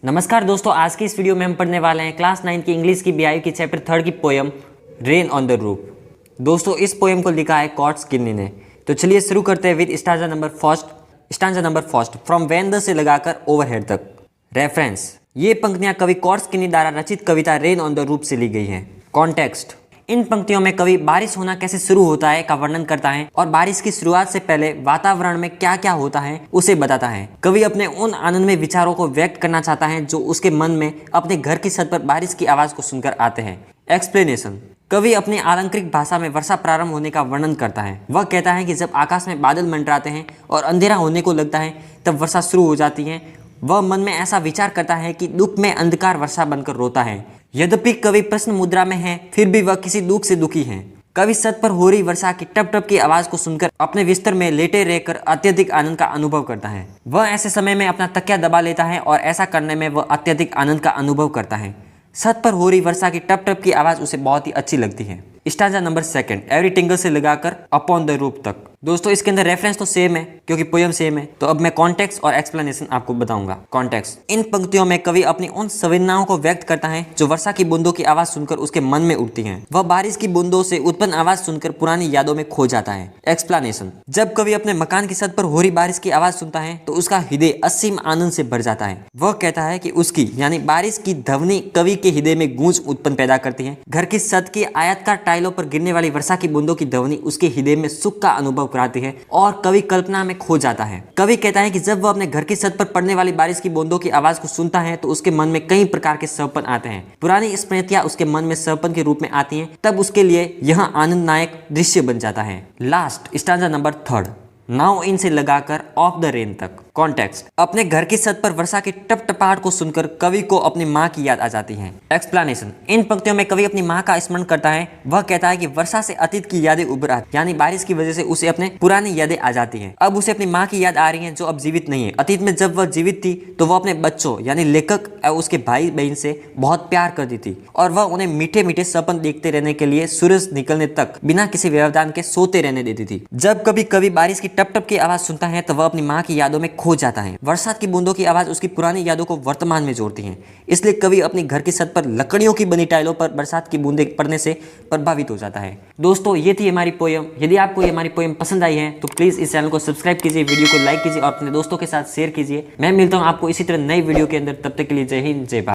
नमस्कार दोस्तों, आज की इस वीडियो में हम पढ़ने वाले हैं क्लास 9 की इंग्लिश की बीआई की चैप्टर 3 की poem rain on the roof. दोस्तों, इस पोयम को लिखा है कॉट्स किन्नी ने। तो चलिए शुरू करते हैं with stanza number first from when the से लगाकर ओवरहेड तक। रेफरेंस, ये पंक्तियां कवि कॉट्स किन्नी द्वारा रचित कविता रेन ऑन द रूफ से ली गई हैं। कॉन्टेक्स्ट, इन पंक्तियों में कवि बारिश होना कैसे शुरू होता है का वर्णन करता है और बारिश की शुरुआत से पहले वातावरण में क्या क्या होता है उसे बताता है। कवि अपने उन आनंदमय विचारों को व्यक्त करना चाहता है जो उसके मन में अपने घर की छत पर बारिश की आवाज को सुनकर आते हैं। एक्सप्लेनेशन, कवि अपनी अलंकृत भाषा में वर्षा प्रारंभ होने का वर्णन करता है। वह कहता है कि जब आकाश में बादल मंडराते हैं और अंधेरा होने को लगता है तब वर्षा शुरू हो जाती है। वह मन में ऐसा विचार करता है कि दुख में अंधकार वर्षा बनकर रोता है। यद्यपि कवि प्रश्न मुद्रा में है, फिर भी वह किसी दुख से दुखी है। कवि छत पर हो रही वर्षा की टप टप की आवाज को सुनकर अपने बिस्तर में लेटे रहकर अत्यधिक आनंद का अनुभव करता है। वह ऐसे समय में अपना तकिया दबा लेता है और ऐसा करने में वह अत्यधिक आनंद का अनुभव करता है। छत पर हो रही वर्षा की टप टप की आवाज उसे बहुत ही अच्छी लगती है। स्टांजा नंबर 2 एवरी टिंगल से लगाकर अपॉन द रूफ तक। दोस्तों, इसके अंदर रेफरेंस तो सेम है क्योंकि पोयम सेम है। तो अब मैं कॉन्टेक्स्ट और एक्सप्लेनेशन आपको बताऊंगा। कॉन्टेक्स्ट, इन पंक्तियों में कवि अपनी उन संवेदनाओं को व्यक्त करता है जो वर्षा की बूंदों की आवाज सुनकर उसके मन में उठती हैं। वह बारिश की बूंदों से उत्पन्न आवाज सुनकर पुरानी यादों में खो जाता है। एक्सप्लेनेशन, जब कवि अपने मकान की छत पर हो रही बारिश की आवाज सुनता है तो उसका हृदय असीम आनंद से भर जाता है। वह कहता है कि उसकी यानी बारिश की ध्वनि कवि के हृदय में गूंज उत्पन्न पैदा करती है। घर की छत की आयताकार टाइलों पर गिरने वाली वर्षा की बूंदों की ध्वनि उसके हृदय में सुख का अनुभव कराती है और कवि कल्पना में खो जाता है। कवि कहता है कि जब वह अपने घर की छत पर पड़ने वाली बारिश की बूंदों की आवाज को सुनता है तो उसके मन में कई प्रकार के सपन आते हैं। पुरानी स्मृतियां उसके मन में सपन के रूप में आती हैं। तब उसके लिए यह आनंददायक दृश्य बन जाता है। Last stanza number 3 now in से लगाकर ऑफ द रेन तक। कॉन्टेक्स्ट, अपने घर की छत पर वर्षा की टपटपाहट को सुनकर कवि को अपनी माँ की याद आ जाती है। एक्सप्लेनेशन, इन पंक्तियों में कवि अपनी माँ का स्मरण करता है। वह कहता है कि वर्षा से अतीत की यादें उभर आती, यानी बारिश की वजह से उसे अपने पुरानी यादें आ जाती हैं। अब उसे अपनी माँ की याद आ रही है जो अब जीवित नहीं है। अतीत में जब वह जीवित थी तो वह अपने बच्चों यानी लेखक और उसके भाई बहन से बहुत प्यार करती थी और वह उन्हें मीठे मीठे सपन देखते रहने के लिए सूरज निकलने तक बिना किसी व्यवधान के सोते रहने देती थी। जब कभी कवि बारिश की टप टप की आवाज सुनता है तो वह अपनी माँ की यादों में खो जाता है। बरसात की बूंदों की आवाज उसकी पुरानी यादों को वर्तमान में जोड़ती है। इसलिए कवि अपनी घर की छत पर लकड़ियों की बनी टाइलों पर बरसात की बूंदें पड़ने से प्रभावित हो जाता है। दोस्तों, ये थी हमारी पोयम। यदि आपको ये हमारी पोयम पसंद आई है तो प्लीज इस चैनल को सब्सक्राइब कीजिए, वीडियो को लाइक कीजिए और अपने दोस्तों के साथ शेयर कीजिए। मैं मिलता हूँ आपको इसी तरह नई वीडियो के अंदर। तब तक के लिए जय हिंद, जय भारत।